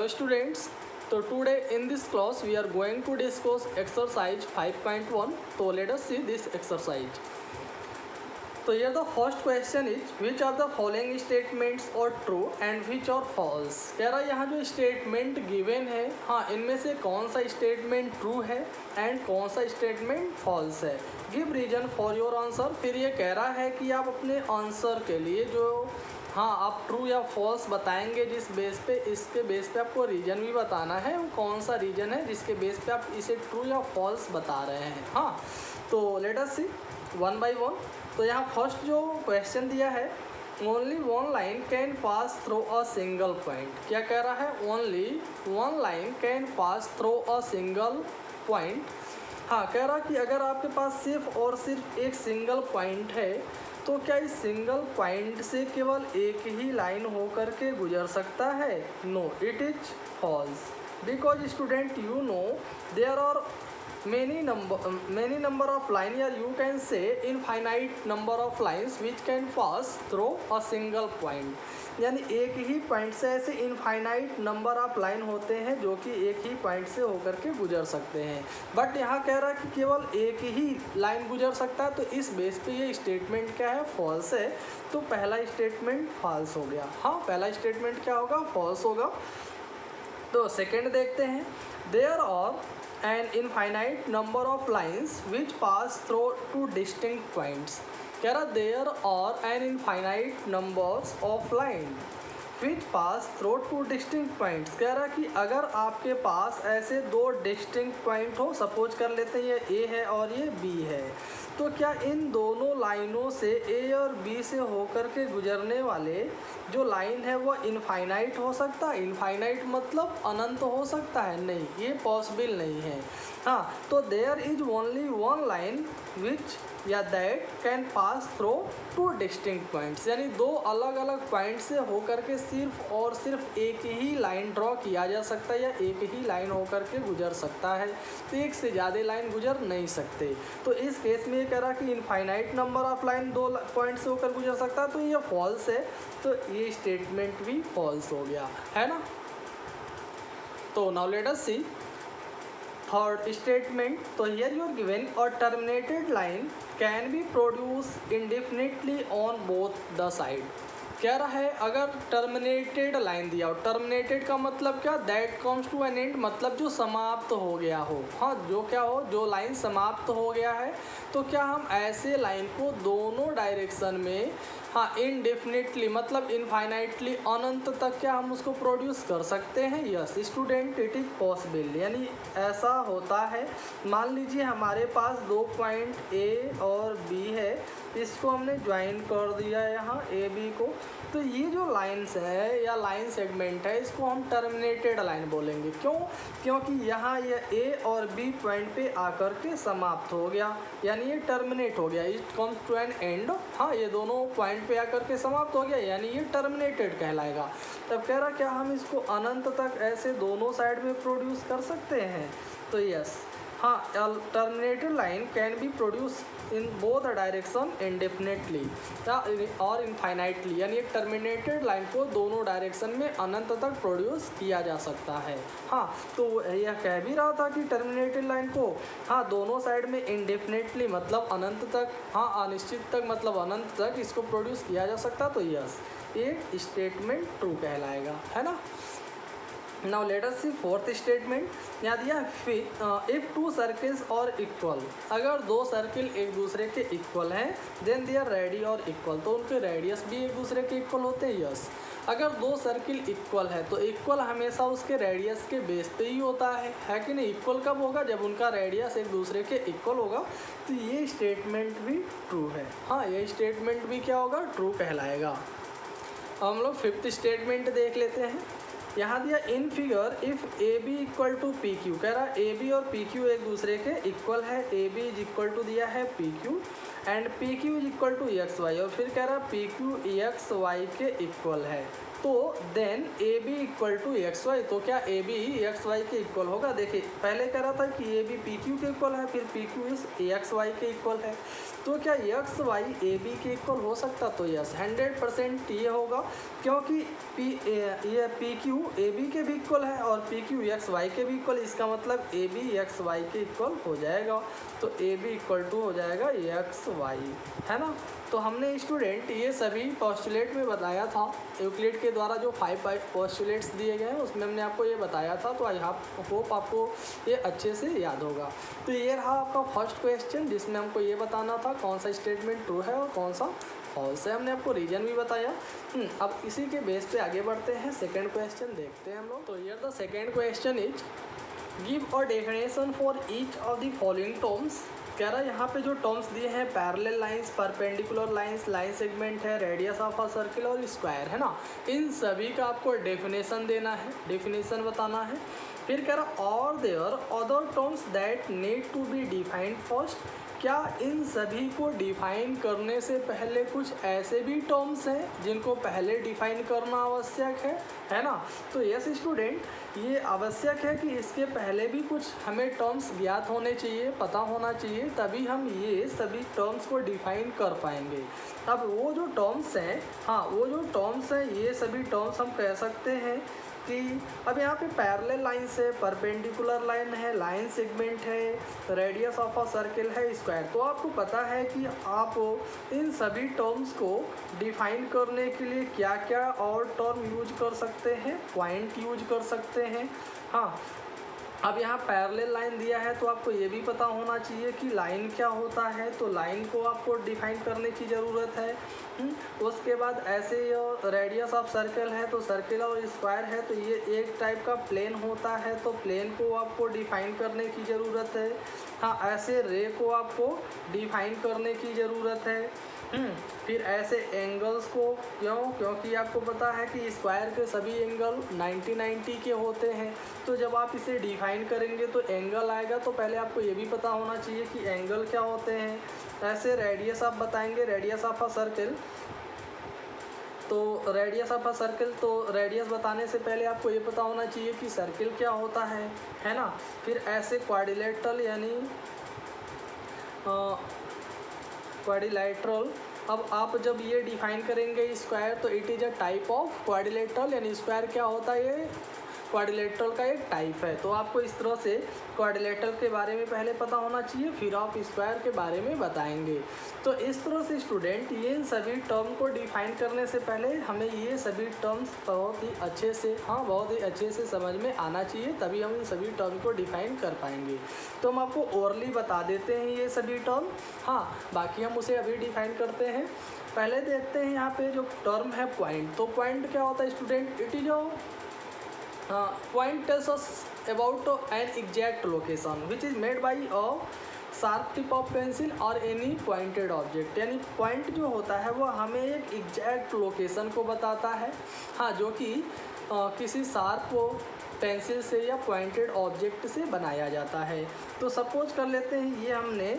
Hello students, so today in this class we are going to discuss exercise 5.1. So let us see this exercise. So here the first question is which are the following statements are true and which are false. कह रहा है यहाँ जो statement given है, हाँ इनमें से कौन सा स्टेटमेंट ट्रू है एंड कौन सा स्टेटमेंट फॉल्स है. Give reason for your answer. फिर ये कह रहा है कि आप अपने आंसर के लिए जो हाँ आप ट्रू या फॉल्स बताएंगे जिस बेस पे, इसके बेस पे आपको रीजन भी बताना है. वो कौन सा रीजन है जिसके बेस पे आप इसे ट्रू या फॉल्स बता रहे हैं. हाँ तो let us see one by one. तो यहाँ फर्स्ट जो क्वेश्चन दिया है, only one line can pass through a single point. क्या कह रहा है? Only one line can pass through a single point. हाँ कह रहा कि अगर आपके पास सिर्फ और सिर्फ एक सिंगल पॉइंट है तो क्या इस सिंगल पॉइंट से केवल एक ही लाइन होकर के गुजर सकता है? No, it is false. Because student you know there are many number of line, or you can say infinite number of lines which can pass through a single point. यानी एक ही पॉइंट से ऐसे infinite number of line होते हैं जो कि एक ही point से होकर के गुजर सकते हैं. बट यहाँ कह रहा है कि केवल एक ही लाइन गुजर सकता है, तो इस बेस पे ये स्टेटमेंट क्या है? फॉल्स है. तो पहला स्टेटमेंट फॉल्स हो गया. हाँ पहला स्टेटमेंट क्या होगा? फॉल्स होगा. तो सेकेंड देखते हैं. There are an infinite number of lines which pass through two distinct points. कह रहा there are an infinite numbers of line which pass through two distinct points. कह रहा कि अगर आपके पास ऐसे दो distinct point हो, सपोज कर लेते हैं ये A है और ये B है, तो क्या इन दोनों लाइनों से A और B से होकर के गुजरने वाले जो लाइन है वो इनफाइनाइट हो सकता है? इनफाइनाइट मतलब अनंत हो सकता है? नहीं, ये पॉसिबल नहीं है. हाँ तो there is only one line which या that can pass through two distinct points. यानी दो अलग अलग पॉइंट से होकर के सिर्फ और सिर्फ एक ही लाइन ड्रॉ किया जा सकता है या एक ही लाइन होकर के गुजर सकता है. तो एक से ज़्यादा लाइन गुजर नहीं सकते. तो इस केस में ये कह रहा कि इनफाइनाइट नंबर ऑफ लाइन दो पॉइंट से होकर गुजर सकता है, तो ये फॉल्स है. तो ये स्टेटमेंट भी फॉल्स हो गया है ना. तो now let us see third statement. तो here you are given a terminated line can be produce indefinitely on both the side. कह रहा है अगर टर्मिनेटेड लाइन दिया हो, टर्मिनेटेड का मतलब क्या? That comes to an end, मतलब जो समाप्त हो गया हो. हाँ जो क्या हो, जो लाइन समाप्त हो गया है, तो क्या हम ऐसे लाइन को दोनों डायरेक्शन में हाँ इनडेफिनेटली मतलब इनफाइनाइटली अनंत तक क्या हम उसको प्रोड्यूस कर सकते हैं? Yes student, it is possible. यानी ऐसा होता है. मान लीजिए हमारे पास दो पॉइंट ए और बी है, इसको हमने ज्वाइन कर दिया है यहाँ ए बी को. तो ये जो लाइन्स है या लाइन सेगमेंट है, इसको हम टर्मिनेटेड लाइन बोलेंगे. क्यों? क्योंकि यहाँ ये ए और बी पॉइंट पे आकर के समाप्त हो गया, यानी ये टर्मिनेट हो गया. It comes to an end. हाँ ये दोनों पॉइंट पे आकर के समाप्त हो गया, यानी ये टर्मिनेटेड कहलाएगा. तब कह रहा क्या हम इसको अनंत तक ऐसे दोनों साइड में प्रोड्यूस कर सकते हैं? तो यस, हाँ terminated line can be produce in both direction indefinitely और इनफाइनाइटली. यानी एक टर्मिनेटेड लाइन को दोनों डायरेक्शन में अनंत तक प्रोड्यूस किया जा सकता है. हाँ तो यह कह भी रहा था कि टर्मिनेटेड लाइन को हाँ दोनों साइड में इंडेफिनेटली मतलब अनंत तक, हाँ अनिश्चित तक मतलब अनंत तक इसको प्रोड्यूस किया जा सकता. तो यस एक स्टेटमेंट ट्रू कहलाएगा, है ना. Now let us C fourth statement. यहाँ दिया इफ टू सर्किल्स और इक्वल. अगर दो सर्किल एक दूसरे के इक्वल हैं, देन दे आर रेडी और इक्वल. तो उनके रेडियस भी एक दूसरे के इक्वल होते हैं. यस अगर दो सर्किल इक्वल है तो इक्वल हमेशा उसके रेडियस के बेस पे ही होता है कि नहीं. इक्वल कब होगा? जब उनका रेडियस एक दूसरे के इक्वल होगा. तो ये स्टेटमेंट भी ट्रू है. हाँ ये स्टेटमेंट भी क्या होगा? ट्रू कहलाएगा. हम लोग फिफ्थ स्टेटमेंट देख लेते हैं. यहाँ दिया in figure if A B equal to P Q. कह रहा ए बी और पी क्यू एक दूसरे के इक्वल है. A B is equal to दिया है P Q and P Q is equal to X Y. और फिर कह रहा पी क्यू एक्स वाई के इक्वल है. तो then A B equal to X Y, तो क्या ए बी एक्स वाई के इक्वल होगा। देखिए पहले कह रहा था कि ए बी पी क्यू के इक्वल है, फिर पी क्यू इस एक्स वाई के इक्वल है, तो क्या एक्स वाई ए बी के इक्वल हो सकता। तो यस 100% ये होगा, क्योंकि ये पी क्यू ए बी के भी इक्वल है और पी क्यू एक्स वाई के भी इक्वल, इसका मतलब ए बी एक्स वाई के इक्वल हो जाएगा। तो ए बी इक्वल टू हो जाएगा एक्स वाई, है ना। तो हमने स्टूडेंट ये सभी पोस्टुलेट में बताया था, यूक्लिड के द्वारा जो 5 पोस्टुलेट्स दिए गए हैं उसमें हमने आपको ये बताया था। तो आई होप आपको ये अच्छे से याद होगा। तो ये रहा आपका फर्स्ट क्वेश्चन, जिसमें हमको ये बताना था कौन सा स्टेटमेंट ट्रू है और कौन सा फॉल्स है। हमने आपको रीजन भी बताया। अब इसी के बेस पे आगे बढ़ते हैं, सेकेंड क्वेश्चन देखते हैं हम लोग। तो ये the second question is give a definition for each of the following terms. कह रहा है यहाँ पे जो टर्म्स दिए हैं parallel lines, perpendicular lines, line segment है, रेडियस ऑफ अ सर्किल और स्क्वायर, है ना, इन सभी का आपको डेफिनेशन देना है, डेफिनेशन बताना है। फिर कह रहा और there other terms that need to be defined first. क्या इन सभी को डिफाइन करने से पहले कुछ ऐसे भी टर्म्स हैं जिनको पहले डिफाइन करना आवश्यक है ना। तो यस स्टूडेंट, ये आवश्यक है कि इसके पहले भी कुछ हमें टर्म्स ज्ञात होने चाहिए, पता होना चाहिए, तभी हम ये सभी टर्म्स को डिफाइन कर पाएंगे। अब वो जो टर्म्स हैं, हाँ वो जो टर्म्स हैं, ये सभी टर्म्स हम कह सकते हैं कि अब यहाँ पे पैरेलल लाइंस है, परपेंडिकुलर लाइन है, लाइन सेगमेंट है, रेडियस ऑफ अ सर्किल है, स्क्वायर। तो आपको पता है कि आप इन सभी टर्म्स को डिफाइन करने के लिए क्या क्या और टर्म यूज कर सकते हैं, पॉइंट यूज कर सकते हैं। हाँ, अब यहाँ पैरेलल लाइन दिया है तो आपको ये भी पता होना चाहिए कि लाइन क्या होता है, तो लाइन को आपको डिफाइन करने की ज़रूरत है। उसके बाद ऐसे रेडियस ऑफ सर्कल है, तो सर्किल और स्क्वायर है, तो ये एक टाइप का प्लेन होता है, तो प्लेन को आपको डिफाइन करने की ज़रूरत है। हाँ, ऐसे रे को आपको डिफाइन करने की ज़रूरत है। फिर ऐसे एंगल्स को, क्योंकि आपको पता है कि स्क्वायर के सभी एंगल 90-90 के होते हैं, तो जब आप इसे डिफाइन करेंगे तो एंगल आएगा, तो पहले आपको ये भी पता होना चाहिए कि एंगल क्या होते हैं। ऐसे रेडियस आप बताएंगे, रेडियस ऑफ अ सर्किल, तो रेडियस ऑफ अ सर्किल, तो रेडियस बताने से पहले आपको ये पता होना चाहिए कि सर्किल क्या होता है ना। फिर ऐसे क्वाड्रिलेटरल यानी क्वाड्रिलेटरल, अब आप जब ये डिफाइन करेंगे स्क्वायर, तो it is a type of quadrilateral, यानी स्क्वायर क्या होता है, ये क्वाड्रिलेटरल का एक टाइप है। तो आपको इस तरह से क्वाड्रिलेटरल के बारे में पहले पता होना चाहिए, फिर आप स्क्वायर के बारे में बताएंगे। तो इस तरह से स्टूडेंट ये इन सभी टर्म को डिफाइन करने से पहले हमें ये सभी टर्म्स बहुत ही अच्छे से समझ में आना चाहिए, तभी हम इन सभी टर्म को डिफाइन कर पाएंगे। तो हम आपको ओरली बता देते हैं ये सभी टर्म, हाँ बाकी हम उसे अभी डिफाइन करते हैं। पहले देखते हैं यहाँ पे जो टर्म है पॉइंट। तो पॉइंट क्या होता है student, it is point tells us about an exact location which is made by a sharp tip of pencil or any pointed object। यानी पॉइंट जो होता है वो हमें एक एग्जैक्ट लोकेशन को बताता है, हाँ, जो कि किसी शार्प पेंसिल से या पॉइंटेड ऑब्जेक्ट से बनाया जाता है। तो सपोज कर लेते हैं ये हमने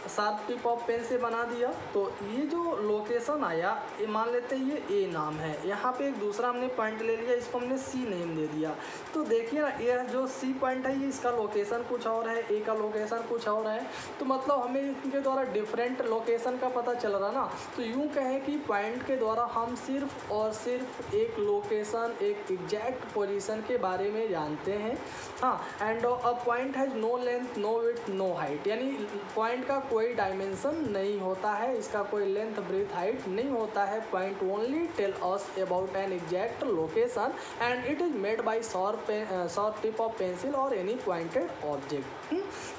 शार्प टिप ऑफ पेन से बना दिया, तो ये जो लोकेशन आया, ये मान लेते हैं ये ए नाम है, यहाँ पे एक दूसरा हमने पॉइंट ले लिया, इसको हमने सी नेम दे दिया। तो देखिए ना, ये जो सी पॉइंट है ये इसका लोकेशन कुछ और है, ए का लोकेशन कुछ और है, तो मतलब हमें इनके द्वारा डिफरेंट लोकेशन का पता चल रहा ना। तो यूँ कहें कि पॉइंट के द्वारा हम सिर्फ और सिर्फ एक लोकेशन, एक एग्जैक्ट पोजीशन के बारे में जानते हैं, हाँ। And a point has no length, no width, no height, यानी पॉइंट का कोई डायमेंशन नहीं होता है, इसका कोई लेंथ, ब्रेथ, हाइट नहीं होता है। Point only tell us about an exact location and it is made by sharp tip of pencil और एनी पॉइंटेड ऑब्जेक्ट।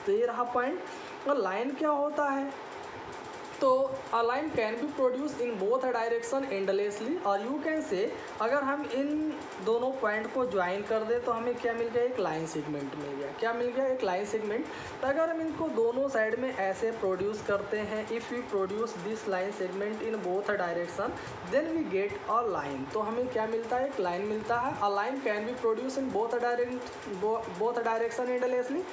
तो ये रहा पॉइंट। और लाइन क्या होता है, तो अ line can be produce in both direction endlessly, और यू कैन से अगर हम इन दोनों पॉइंट को ज्वाइन कर दें तो हमें क्या मिल गया, एक लाइन सेगमेंट मिल गया। क्या मिल गया, एक लाइन सेगमेंट। तो अगर हम इनको दोनों साइड में ऐसे प्रोड्यूस करते हैं, if we produce this line segment in both direction then we get a line. तो हमें क्या मिलता है, एक लाइन मिलता है। A line can be produce in both direction endlessly.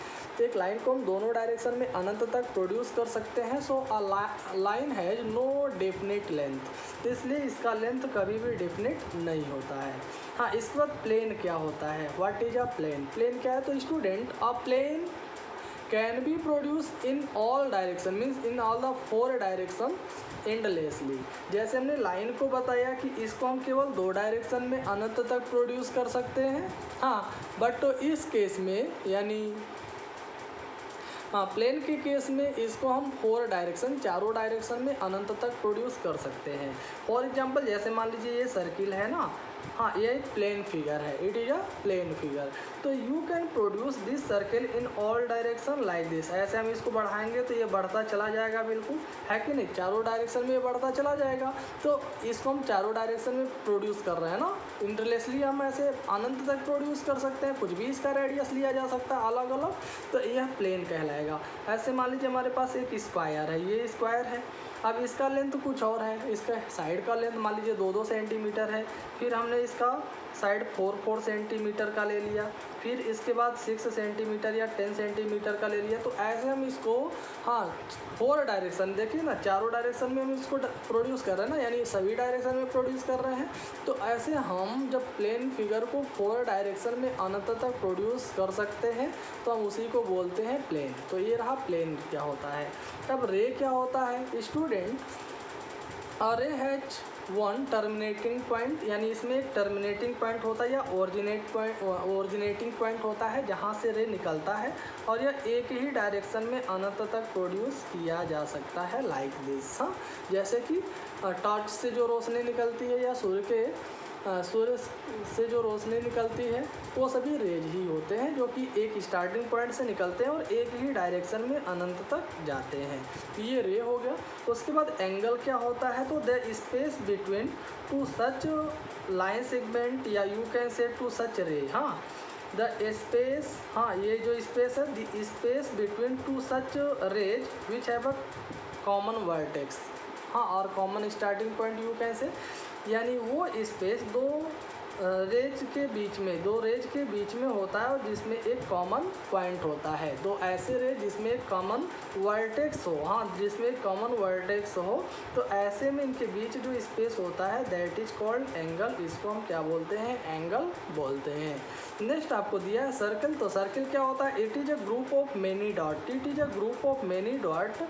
एक लाइन को हम दोनों डायरेक्शन में अनंत तक प्रोड्यूस कर सकते हैं। So a line has no definite length, तो इसलिए इसका लेंथ कभी भी डेफिनेट नहीं होता है। हाँ, इसके बाद प्लेन क्या होता है, what is a plane. Plane क्या है, तो student a plane can be produce in all direction, means in all the 4 direction endlessly. जैसे हमने लाइन को बताया कि इसको हम केवल 2 डायरेक्शन में अनंत तक प्रोड्यूस कर सकते हैं। हाँ, बट तो इस केस में यानी हाँ, प्लेन के केस में इसको हम 4 डायरेक्शन, चारों डायरेक्शन में अनंत तक प्रोड्यूस कर सकते हैं। फॉर एग्जांपल जैसे मान लीजिए ये सर्किल है ना, हाँ ये एक प्लेन फिगर है, it is a plane figure. तो you can produce this circle in all direction like this. ऐसे हम इसको बढ़ाएंगे तो ये बढ़ता चला जाएगा, बिल्कुल है कि नहीं, चारों डायरेक्शन में ये बढ़ता चला जाएगा। तो इसको हम चारों डायरेक्शन में प्रोड्यूस कर रहे हैं ना, इंटरलेसली हम ऐसे अनंत तक प्रोड्यूस कर सकते हैं, कुछ भी इसका रेडियस लिया जा सकता है अलग अलग, तो यह प्लेन कहलाएगा। ऐसे मान लीजिए हमारे पास एक स्क्वायर है, ये स्क्वायर है, अब इसका लेंथ कुछ और है, इसका साइड का लेंथ मान लीजिए 2-2 सेंटीमीटर है, फिर हमने इसका साइड 4-4 सेंटीमीटर का ले लिया, फिर इसके बाद 6 सेंटीमीटर या 10 सेंटीमीटर का ले लिया। तो ऐसे हम इसको हाँ 4 डायरेक्शन, देखिए ना, चारों डायरेक्शन में हम इसको प्रोड्यूस कर रहे हैं ना, यानी सभी डायरेक्शन में प्रोड्यूस कर रहे हैं। तो ऐसे हम जब प्लेन फिगर को 4 डायरेक्शन में अनंत तक प्रोड्यूस कर सकते हैं तो हम उसी को बोलते हैं प्लेन। तो ये रहा प्लेन क्या होता है। अब रे क्या होता है स्टूडेंट, रे हैज 1 टर्मिनेटिंग पॉइंट, यानी इसमें एक टर्मिनेटिंग पॉइंट होता है या ओरिजिनेटिंग पॉइंट होता है जहाँ से रे निकलता है, और यह एक ही डायरेक्शन में अनंत तक प्रोड्यूस किया जा सकता है लाइक दिस। हाँ, जैसे कि टॉर्च से जो रोशनी निकलती है या सूर्य से जो रोशनी निकलती है वो सभी रेज ही होते हैं, जो कि एक स्टार्टिंग पॉइंट से निकलते हैं और एक ही डायरेक्शन में अनंत तक जाते हैं। ये रे हो गया। उसके बाद एंगल क्या होता है, तो the space between two such line segment या you can say two such ray. हाँ, द स्पेस, हाँ ये जो स्पेस है, the space between two such rays which have a common vertex, हाँ और common starting point you can say, यानी वो स्पेस दो रेज के बीच में होता है और जिसमें एक कॉमन पॉइंट होता है। दो ऐसे रेज जिसमें एक कॉमन वर्टेक्स हो, हाँ जिसमें एक कॉमन वर्टेक्स हो, तो ऐसे में इनके बीच जो स्पेस होता है दैट इज कॉल्ड एंगल। इसको हम क्या बोलते हैं, एंगल बोलते हैं। नेक्स्ट आपको दिया है सर्कल। तो सर्कल क्या होता है, it is a group of many dot, it is a group of many dot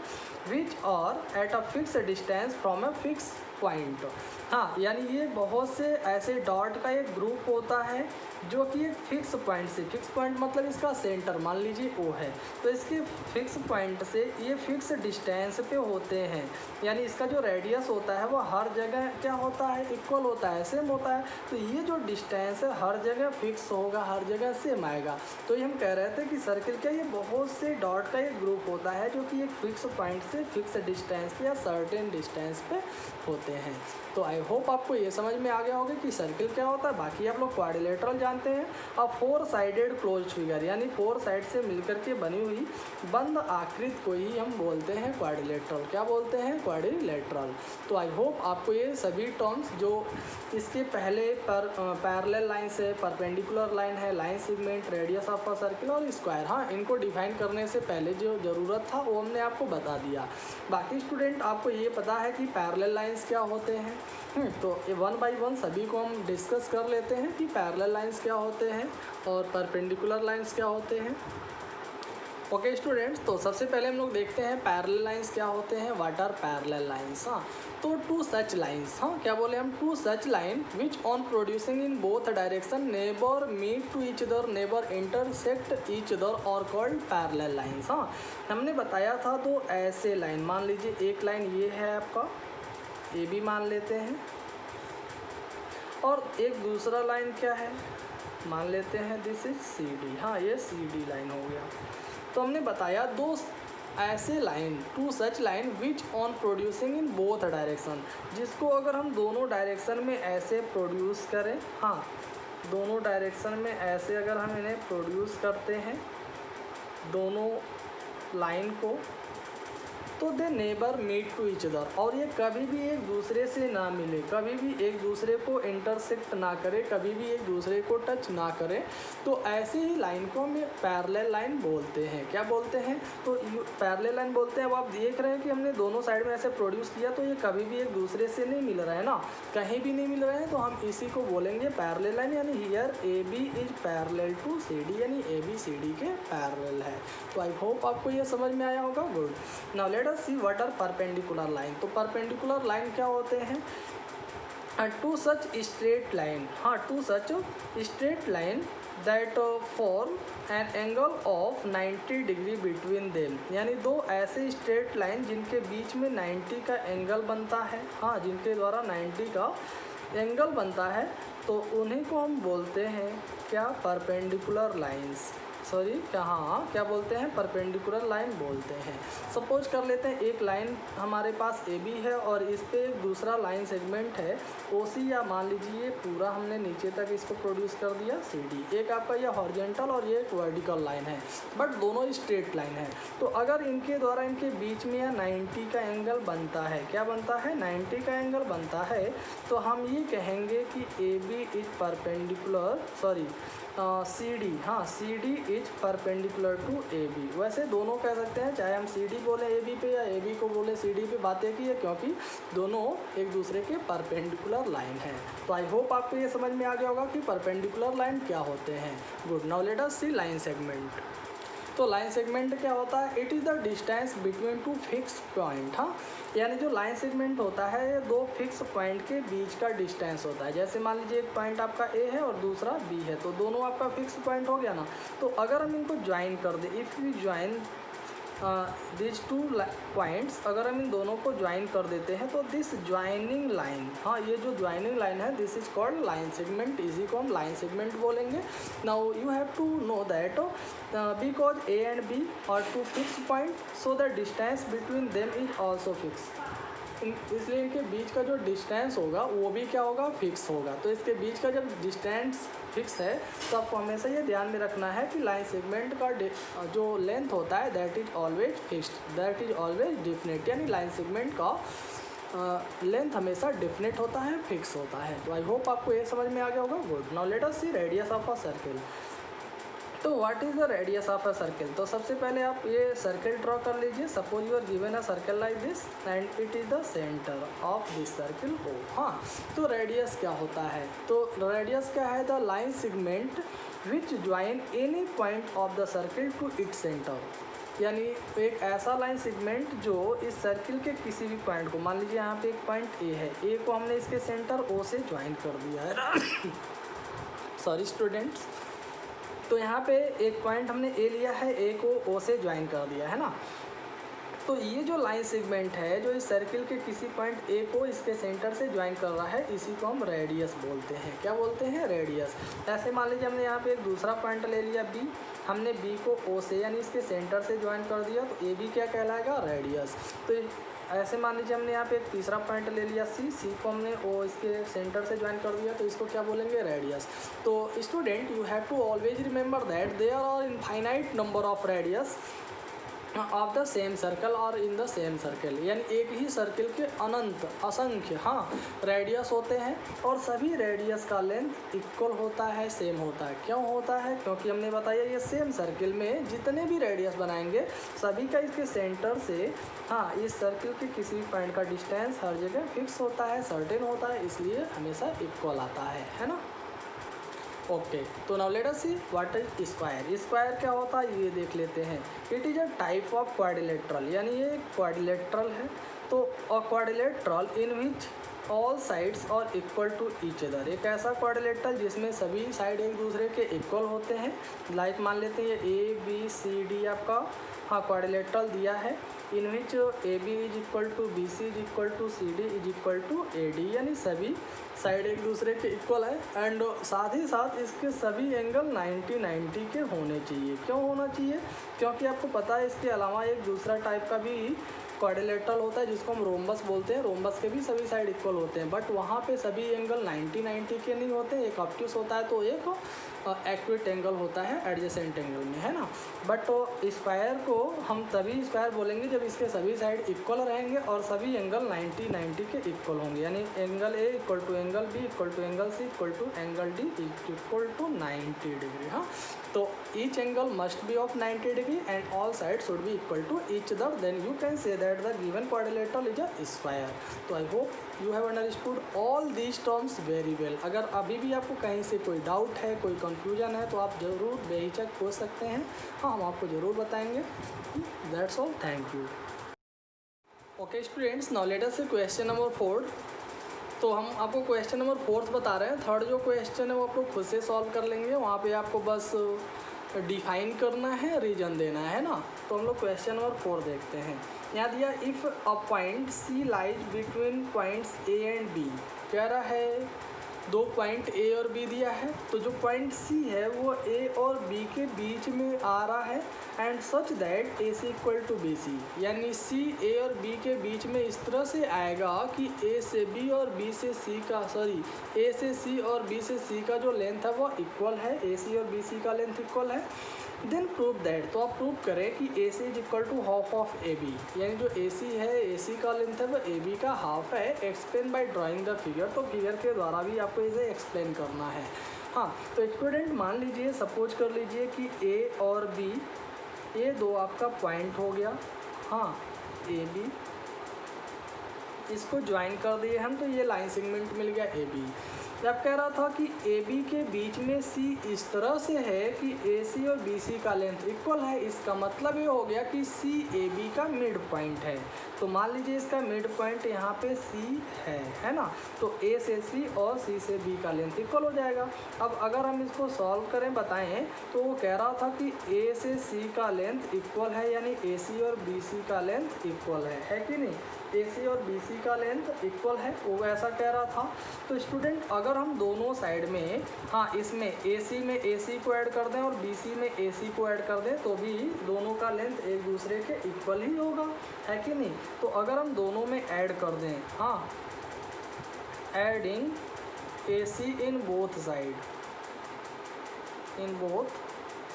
which are at a fix distance from a fix point. हाँ, यानी ये बहुत से ऐसे डॉट का एक ग्रुप होता है जो कि एक फिक्स पॉइंट से, फिक्स पॉइंट मतलब इसका सेंटर मान लीजिए ओ है, तो इसके फिक्स पॉइंट से ये फिक्स डिस्टेंस पे होते हैं, यानी इसका जो रेडियस होता है वो हर जगह क्या होता है, इक्वल होता है, सेम होता है। तो ये जो डिस्टेंस है हर जगह फिक्स होगा, हर जगह सेम आएगा। तो ये हम कह रहे थे कि सर्किल क्या, ये बहुत से डॉट का एक ग्रुप होता है जो कि एक फिक्स पॉइंट से फिक्स डिस्टेंस पे या सर्टेन डिस्टेंस पे होते हैं। तो आई होप आपको ये समझ में आ गया होगा कि सर्किल क्या होता है। बाकी आप लोग क्वाड्रिलेटरल जानते हैं। अब 4 साइडेड क्लोज्ड फिगर, यानी 4 साइड से मिलकर के बनी हुई बंद आकृति को ही हम बोलते हैं क्वाड्रिलेटरल। क्या बोलते हैं, क्वाड्रिलेटरल। तो आई होप आपको ये सभी टर्म्स जो इसके पहले पैरेलल लाइन से, परपेंडिकुलर लाइन है, line segment, radius of a circle और स्क्वायर, हाँ इनको डिफाइन करने से पहले जो ज़रूरत था वो हमने आपको बता दिया। बाकी स्टूडेंट आपको ये पता है कि पैरेलल लाइंस क्या होते हैं। तो ये 1 बाय 1 सभी को हम डिस्कस कर लेते हैं कि पैरेलल लाइंस क्या होते हैं और परपेंडिकुलर लाइंस क्या होते हैं। ओके स्टूडेंट्स, तो सबसे पहले हम लोग देखते हैं पैरेलल लाइंस क्या होते हैं, व्हाट आर पैरेलल लाइंस। हाँ, तो टू सच लाइंस, हाँ क्या बोले हम, two such line which on producing in both direction neither meet to each other, neither intersect each other are called parallel lines. हाँ, हमने बताया था दो ऐसे लाइन, मान लीजिए एक लाइन ये है आपका ए बी मान लेते हैं, और एक दूसरा लाइन क्या है, मान लेते हैं दिस इज सी डी। हाँ, ये सी डी लाइन हो गया। तो हमने बताया दो ऐसे line, two such line which on producing in both direction, जिसको अगर हम दोनों डायरेक्शन में ऐसे प्रोड्यूस करें, हाँ दोनों डायरेक्शन में ऐसे अगर हम इन्हें प्रोड्यूस करते हैं दोनों लाइन को, तो they never meet to each other, और ये कभी भी एक दूसरे से ना मिले, कभी भी एक दूसरे को इंटरसेक्ट ना करे, कभी भी एक दूसरे को टच ना करे, तो ऐसे ही लाइन को हम पैरेलल लाइन बोलते हैं। क्या बोलते हैं? तो पैरेलल लाइन बोलते हैं। अब आप देख रहे हैं कि हमने दोनों साइड में ऐसे प्रोड्यूस किया, तो ये कभी भी एक दूसरे से नहीं मिल रहा है ना, कहीं भी नहीं मिल रहे हैं, तो हम इसी को बोलेंगे पैरेलल लाइन, यानी here A B is parallel to C D, यानी ए बी सी डी के पैरेलल है। तो आई होप आपको ये समझ में आया होगा। Good. Now let us see what are perpendicular line. तो परपेंडिकुलर लाइन क्या होते हैं? टू सच स्ट्रेट लाइन, हाँ, two such straight line that form an angle of 90 degree between them, यानी दो ऐसे स्ट्रेट लाइन जिनके बीच में 90 का एंगल बनता है, हाँ, जिनके द्वारा 90 का एंगल बनता है, तो उन्हीं को हम बोलते हैं क्या? Perpendicular lines. सॉरी, क्या बोलते हैं? परपेंडिकुलर लाइन बोलते हैं। सपोज कर लेते हैं एक लाइन हमारे पास ए बी है और इस पे एक दूसरा लाइन सेगमेंट है ओ सी, या मान लीजिए पूरा हमने नीचे तक इसको प्रोड्यूस कर दिया सी डी। एक आपका ये हॉरिजॉन्टल और ये एक वर्टिकल लाइन है, बट दोनों स्ट्रेट लाइन है। तो अगर इनके द्वारा इनके बीच में 90 का एंगल बनता है, क्या बनता है? 90 का एंगल बनता है, तो हम ये कहेंगे कि A B is perpendicular, sorry C D, हाँ, C D is perpendicular to A B. वैसे दोनों कह सकते हैं, चाहे हम सी डी बोले ए बी पे या ए बी को बोले सी डी पे, बातें की है, क्योंकि दोनों एक दूसरे के परपेंडिकुलर लाइन है। तो आई होप आपको ये समझ में आ गया होगा कि परपेंडिकुलर लाइन क्या होते हैं। गुड। नाउ लेट अस सी लाइन सेगमेंट। तो लाइन सेगमेंट क्या होता है? It is the distance between two fix point, हाँ, यानी जो लाइन सेगमेंट होता है ये दो फिक्स पॉइंट के बीच का डिस्टेंस होता है। जैसे मान लीजिए एक पॉइंट आपका ए है और दूसरा बी है, तो दोनों आपका फिक्स पॉइंट हो गया ना। तो अगर हम इनको ज्वाइन कर दें, if we join this two points, अगर हम इन दोनों को ज्वाइन कर देते हैं, तो दिस ज्वाइनिंग लाइन, हाँ, ये जो ज्वाइनिंग लाइन है, this is called line segment, इसी को हम लाइन सेगमेंट बोलेंगे। Now you have to know that because A and B are two fix point, so the distance between them is also fix. इसलिए इनके बीच का जो distance होगा वो भी क्या होगा? फिक्स होगा। तो इसके बीच का जब डिस्टेंस फिक्स है, तो आपको हमेशा ये ध्यान में रखना है कि लाइन सेगमेंट का जो लेंथ होता है that is always fixed, that is always definite, यानी लाइन सेगमेंट का लेंथ हमेशा डिफिनिट होता है, फिक्स होता है। तो आई होप आपको ये समझ में आ गया होगा। Good. Now let us see radius of a circle. तो what is the radius of a circle? तो सबसे पहले आप ये सर्किल ड्रॉ कर लीजिए। Suppose you are given a circle like this and it is the centre of this circle O, हाँ। तो रेडियस क्या होता है? तो रेडियस क्या है? The line segment which join any point of the circle to its centre, यानी एक ऐसा लाइन सेगमेंट जो इस सर्किल के किसी भी पॉइंट को, मान लीजिए यहाँ पे एक पॉइंट ए है, ए को हमने इसके सेंटर ओ से ज्वाइन कर दिया है सॉरी स्टूडेंट्स। तो यहाँ पे एक पॉइंट हमने ए लिया है, ए को ओ से ज्वाइन कर दिया है ना। तो ये जो लाइन सेगमेंट है जो इस सर्किल के किसी पॉइंट ए को इसके सेंटर से ज्वाइन कर रहा है, इसी को हम रेडियस बोलते हैं। क्या बोलते हैं? रेडियस। ऐसे मान लीजिए हमने यहाँ पे एक दूसरा पॉइंट ले लिया बी, हमने बी को ओ से यानी इसके सेंटर से ज्वाइन कर दिया, तो ए बी क्या कहलाएगा? रेडियस। तो ऐसे मान लीजिए हमने यहाँ पे एक तीसरा पॉइंट ले लिया सी, सी को हमने ओ इसके सेंटर से ज्वाइन कर दिया, तो इसको क्या बोलेंगे? रेडियस। तो student you have to always remember that there are infinite number of radius of the same circle और इन द सेम सर्कल, यानी एक ही सर्किल के अनंत असंख्य, हाँ, रेडियस होते हैं और सभी रेडियस का लेंथ इक्वल होता है, सेम होता है। क्यों होता है? क्योंकि हमने बताया ये सेम सर्किल में जितने भी रेडियस बनाएंगे सभी का इसके सेंटर से, हाँ, इस सर्किल के किसी भी पॉइंट का डिस्टेंस हर जगह फिक्स होता है, सर्टेन होता है, इसलिए हमेशा इक्वल आता है ना। ओके, तो now let us see what is square. Square क्या होता है ये देख लेते हैं। It is a type of quadrilateral, यानी ये एक क्वाड्रिलेटरल है। तो अ quadrilateral in which all sides और इक्वल टू ईच अदर, एक ऐसा क्वाड्रिलेटरल जिसमें सभी साइड एक दूसरे के इक्वल होते हैं। लाइक मान लेते हैं ये ए बी सी डी आपका, हाँ, क्वाड्रिलेटरल दिया है, in which A B is equal to B C is equal to C D is equal to A D, यानी सभी साइड एक दूसरे के इक्वल है एंड साथ ही साथ इसके सभी एंगल 90-90 के होने चाहिए। क्यों होना चाहिए? क्योंकि आपको पता है इसके अलावा एक दूसरा टाइप का भी क्वाड्रिलेटरल होता है जिसको हम रोम्बस बोलते हैं, रोम्बस के भी सभी साइड इक्वल होते हैं, बट वहाँ पे सभी एंगल 90-90 के नहीं होते, एक ऑब्ट्यूस होता है तो एक एक्यूट एंगल होता है एडजेसेंट एंगल में, है ना। बट स्क्वायर को हम तभी स्क्वायर बोलेंगे जब इसके सभी साइड इक्वल रहेंगे और सभी एंगल 90-90 के इक्वल होंगे, यानी angle A equal to angle B equal to angle C equal to angle D equal to 90 degree. हाँ, तो each angle must be of 90 degree and all side should be equal to each other, then you can say that the given quadrilateral is a square. तो I hope you have understood all these terms very well. अगर अभी भी आपको कहीं से कोई doubt है, कोई कंफ्यूजन है, तो आप ज़रूर बेहिचक पूछ सकते हैं। हाँ, हम आपको ज़रूर बताएंगे। That's all, thank you. Okay students, now let us see question number 4। तो हम आपको क्वेश्चन नंबर 4 बता रहे हैं। थर्ड जो क्वेश्चन है वो आप लोग खुद से सॉल्व कर लेंगे, वहाँ पे आपको बस डिफाइन करना है, रीजन देना है ना। तो हम लोग क्वेश्चन नंबर 4 देखते हैं। यहाँ दिया if a point C lies between points A and B, कह रहा है 2 पॉइंट ए और बी दिया है, तो जो पॉइंट सी है वो ए और बी के बीच में आ रहा है and such that A C equal to B C, यानी सी ए और बी के बीच में इस तरह से आएगा कि ए से बी और बी से सी का ए से सी और बी से सी का जो लेंथ है वो इक्वल है, ए सी और बी सी का लेंथ इक्वल है। देन प्रूव दैट, तो आप प्रूव करें कि A C is equal to half of A B, यानी जो ए सी है, ए सी का लेंथ है वो ए बी का हाफ है। Explain by drawing the figure, तो फिगर के द्वारा भी आपको इसे एक्सप्लेन करना है। हाँ, तो स्टूडेंट मान लीजिए, सपोज कर लीजिए कि ए और बी, ये दो आपका पॉइंट हो गया, हाँ ए बी, इसको ज्वाइन कर दिए हम, तो ये लाइन सेगमेंट मिल गया ए बी। जब कह रहा था कि ए बी के बीच में सी इस तरह से है कि ए सी और बी सी का लेंथ इक्वल है, इसका मतलब ये हो गया कि सी ए बी का मिड पॉइंट है। तो मान लीजिए इसका मिड पॉइंट यहाँ पे सी है ना, तो ए से सी और सी से बी का लेंथ इक्वल हो जाएगा। अब अगर हम इसको सॉल्व करें, बताएं, तो वो कह रहा था कि ए से सी का लेंथ इक्वल है, यानी ए सी और बी सी का लेंथ इक्वल है कि नहीं, ए सी और बी सी का लेंथ इक्वल है, वो ऐसा कह रहा था। तो स्टूडेंट अगर हम दोनों साइड में, हाँ इसमें ए सी में ए सी को ऐड कर दें और बी सी में ए सी को ऐड कर दें, तो भी दोनों का लेंथ एक दूसरे के इक्वल ही होगा, है कि नहीं। तो अगर हम दोनों में ऐड कर दें, हाँ adding A C in both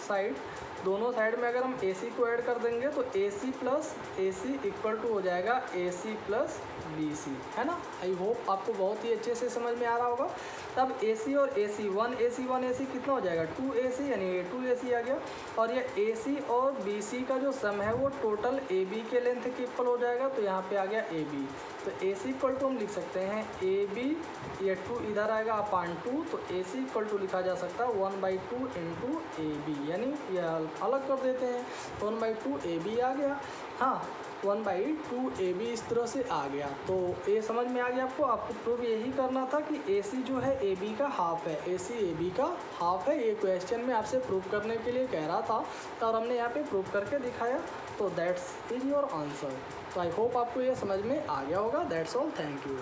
side, दोनों साइड में अगर हम ए सी को ऐड कर देंगे तो A C plus A C equal to हो जाएगा ए सी प्लस बी सी, है ना। आई होप आपको बहुत ही अच्छे से समझ में आ रहा होगा। तब ए सी और ए सी, 1 AC कितना हो जाएगा 2 AC, यानी 2 AC आ गया। और ये ए सी और बी सी का जो सम है वो टोटल ए बी के लेंथ के इक्वल हो जाएगा, तो यहाँ पे आ गया ए बी। तो ए सी इक्वल टू हम लिख सकते हैं ए बी, ये 2 इधर आएगा अपान 2, तो ए सी इक्वल टू लिखा जा सकता है 1/2 इंटू ए बी, यानी ये अलग कर देते हैं, 1/2 ए बी आ गया। हाँ, 1/2 ए बी इस तरह से आ गया। तो ये समझ में आ गया आपको प्रूव यही करना था कि ए सी जो है ए बी का हाफ है, ए सी ए बी का हाफ है। ये क्वेश्चन में आपसे प्रूव करने के लिए कह रहा था, तो और हमने यहाँ पे प्रूव करके दिखाया। तो दैट्स इज योर आंसर। तो आई होप आपको ये समझ में आ गया होगा। That's all, thank you.